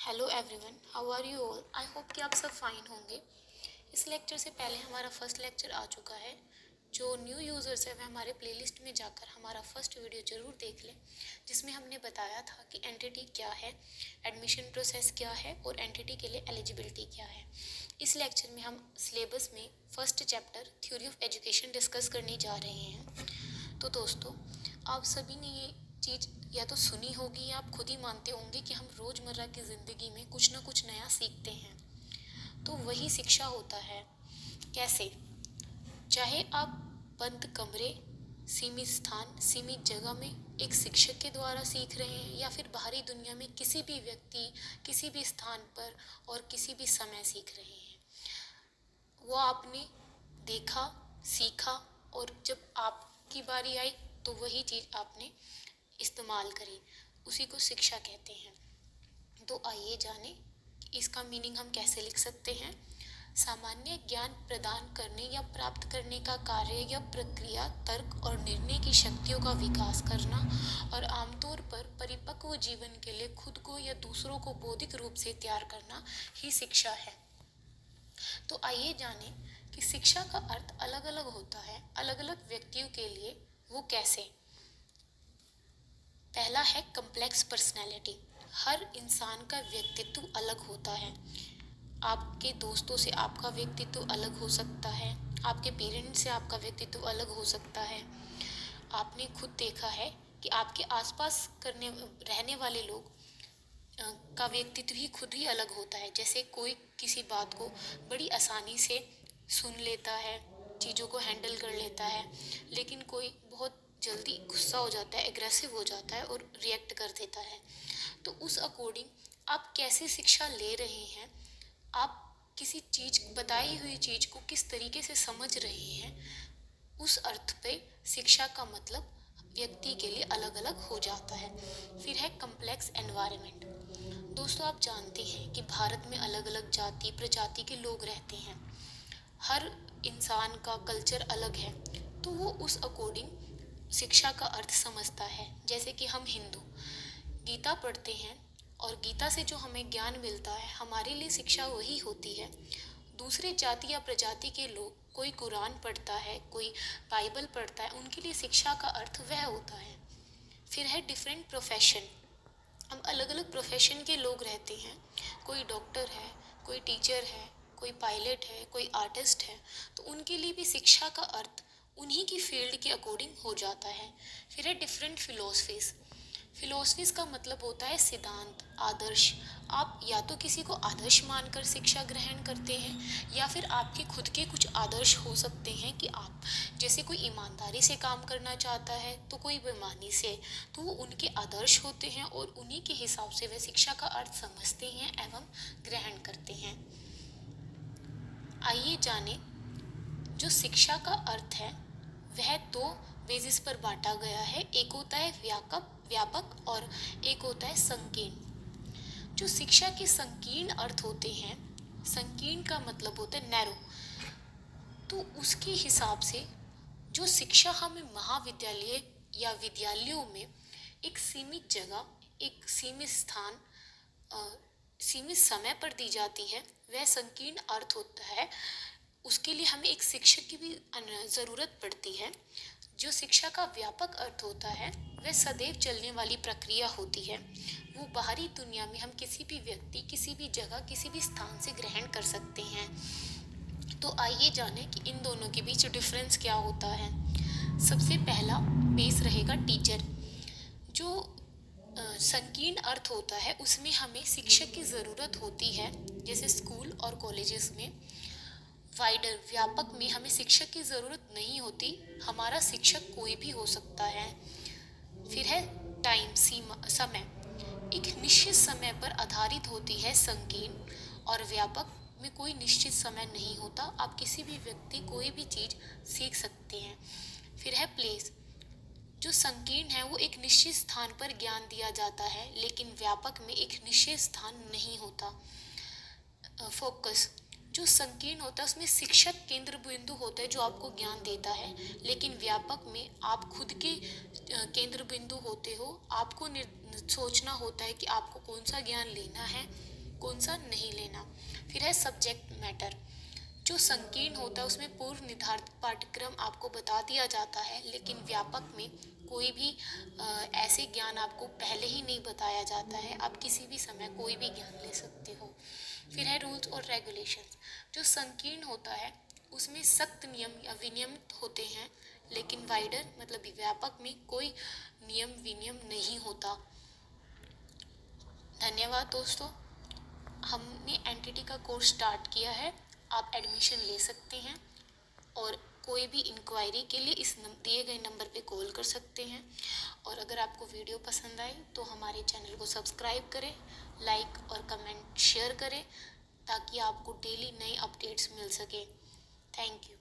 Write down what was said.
Hello everyone, how are you all. I hope कि आप सब फाइन होंगे। इस लेक्चर से पहले हमारा फर्स्ट लेक्चर आ चुका है। जो न्यू यूज़र्स है वह हमारे प्लेलिस्ट में जाकर हमारा फर्स्ट वीडियो ज़रूर देख लें, जिसमें हमने बताया था कि एंटिटी क्या है, एडमिशन प्रोसेस क्या है और एंटिटी के लिए एलिजिबिलिटी क्या है। इस लेक्चर में हम सिलेबस में first chapter theory of education discuss करने जा रहे हैं। तो दोस्तों, आप सभी ने ये चीज़ या तो सुनी होगी या आप खुद ही मानते होंगे कि हम रोज़मर्रा की ज़िंदगी में कुछ ना कुछ नया सीखते हैं। तो वही शिक्षा होता है। कैसे? चाहे आप बंद कमरे, सीमित स्थान, सीमित जगह में एक शिक्षक के द्वारा सीख रहे हैं या फिर बाहरी दुनिया में किसी भी व्यक्ति, किसी भी स्थान पर और किसी भी समय सीख रहे हैं, वो आपने देखा, सीखा और जब आपकी बारी आई तो वही चीज़ आपने इस्तेमाल करी, उसी को शिक्षा कहते हैं। तो आइए जाने इसका मीनिंग हम कैसे लिख सकते हैं। सामान्य ज्ञान प्रदान करने या प्राप्त करने का कार्य या प्रक्रिया, तर्क और निर्णय की शक्तियों का विकास करना और आमतौर पर परिपक्व जीवन के लिए खुद को या दूसरों को बौद्धिक रूप से तैयार करना ही शिक्षा है। तो आइए जाने कि शिक्षा का अर्थ अलग अलग होता है अलग अलग व्यक्तियों के लिए। वो कैसे? पहला है कम्प्लेक्स पर्सनैलिटी। हर इंसान का व्यक्तित्व अलग होता है। आपके दोस्तों से आपका व्यक्तित्व अलग हो सकता है, आपके पेरेंट्स से आपका व्यक्तित्व अलग हो सकता है। आपने खुद देखा है कि आपके आसपास रहने वाले लोग का व्यक्तित्व ही खुद ही अलग होता है। जैसे कोई किसी बात को बड़ी आसानी से सुन लेता है, चीज़ों को हैंडल कर लेता है, लेकिन कोई बहुत जल्दी गुस्सा हो जाता है, एग्रेसिव हो जाता है और रिएक्ट कर देता है। तो उस अकॉर्डिंग आप कैसे शिक्षा ले रहे हैं, आप किसी चीज़, बताई हुई चीज़ को किस तरीके से समझ रहे हैं, उस अर्थ पे शिक्षा का मतलब व्यक्ति के लिए अलग अलग हो जाता है। फिर है कम्प्लेक्स एनवायरनमेंट। दोस्तों, आप जानते हैं कि भारत में अलग अलग जाति प्रजाति के लोग रहते हैं। हर इंसान का कल्चर अलग है, तो वो उस अकॉर्डिंग शिक्षा का अर्थ समझता है। जैसे कि हम हिंदू गीता पढ़ते हैं और गीता से जो हमें ज्ञान मिलता है, हमारे लिए शिक्षा वही होती है। दूसरे जाति या प्रजाति के लोग, कोई कुरान पढ़ता है, कोई बाइबल पढ़ता है, उनके लिए शिक्षा का अर्थ वह होता है। फिर है डिफरेंट प्रोफेशन। हम अलग अलग प्रोफेशन के लोग रहते हैं। कोई डॉक्टर है, कोई टीचर है, कोई पायलट है, कोई आर्टिस्ट है, तो उनके लिए भी शिक्षा का अर्थ उन्हीं की फील्ड के अकॉर्डिंग हो जाता है। फिर है डिफरेंट फिलोसफीज। फिलोसफीज का मतलब होता है सिद्धांत, आदर्श। आप या तो किसी को आदर्श मानकर शिक्षा ग्रहण करते हैं या फिर आपके खुद के कुछ आदर्श हो सकते हैं कि आप, जैसे कोई ईमानदारी से काम करना चाहता है तो कोई बेईमानी से, तो वो उनके आदर्श होते हैं और उन्हीं के हिसाब से वे शिक्षा का अर्थ समझते हैं एवं ग्रहण करते हैं। आइए जाने जो शिक्षा का अर्थ है वह दो बेसिस पर बांटा गया है। एक होता है व्यापक और एक होता है संकीर्ण। जो शिक्षा के संकीर्ण अर्थ होते हैं, संकीर्ण का मतलब होता है नैरो, तो उसके हिसाब से जो शिक्षा हमें महाविद्यालय या विद्यालयों में एक सीमित जगह, एक सीमित स्थान, सीमित समय पर दी जाती है, वह संकीर्ण अर्थ होता है। उसके लिए हमें एक शिक्षक की भी ज़रूरत पड़ती है। जो शिक्षा का व्यापक अर्थ होता है वह सदैव चलने वाली प्रक्रिया होती है। वो बाहरी दुनिया में हम किसी भी व्यक्ति, किसी भी जगह, किसी भी स्थान से ग्रहण कर सकते हैं। तो आइए जाने कि इन दोनों के बीच डिफरेंस क्या होता है। सबसे पहला बेस रहेगा टीचर। जो संकीर्ण अर्थ होता है उसमें हमें शिक्षक की ज़रूरत होती है, जैसे स्कूल और कॉलेजेस में। वाइडर व्यापक में हमें शिक्षक की ज़रूरत नहीं होती, हमारा शिक्षक कोई भी हो सकता है। फिर है टाइम, सीमा, समय। एक निश्चित समय पर आधारित होती है संकीर्ण, और व्यापक में कोई निश्चित समय नहीं होता, आप किसी भी व्यक्ति कोई भी चीज़ सीख सकते हैं। फिर है प्लेस। जो संकीर्ण है वो एक निश्चित स्थान पर ज्ञान दिया जाता है, लेकिन व्यापक में एक निश्चित स्थान नहीं होता। फोकस। जो संकीर्ण होता है उसमें शिक्षक केंद्र बिंदु होता है जो आपको ज्ञान देता है, लेकिन व्यापक में आप खुद के केंद्र बिंदु होते हो। आपको सोचना होता है कि आपको कौन सा ज्ञान लेना है कौन सा नहीं लेना। फिर है सब्जेक्ट मैटर। जो संकीर्ण होता है उसमें पूर्व निर्धारित पाठ्यक्रम आपको बता दिया जाता है, लेकिन व्यापक में कोई भी ऐसे ज्ञान आपको पहले ही नहीं बताया जाता है। आप किसी भी समय कोई भी ज्ञान ले सकते हो। फिर है रूल्स और रेगुलेशंस। जो संकीर्ण होता है उसमें सख्त नियम या विनियम होते हैं, लेकिन वाइडर मतलब व्यापक में कोई नियम विनियम नहीं होता। धन्यवाद दोस्तों, हमने एनटीटी का कोर्स स्टार्ट किया है। आप एडमिशन ले सकते हैं और कोई भी इंक्वायरी के लिए इस दिए गए नंबर पे कॉल कर सकते हैं। और अगर आपको वीडियो पसंद आए तो हमारे चैनल को सब्सक्राइब करें, लाइक और कमेंट शेयर करें, ताकि आपको डेली नए अपडेट्स मिल सके। Thank you.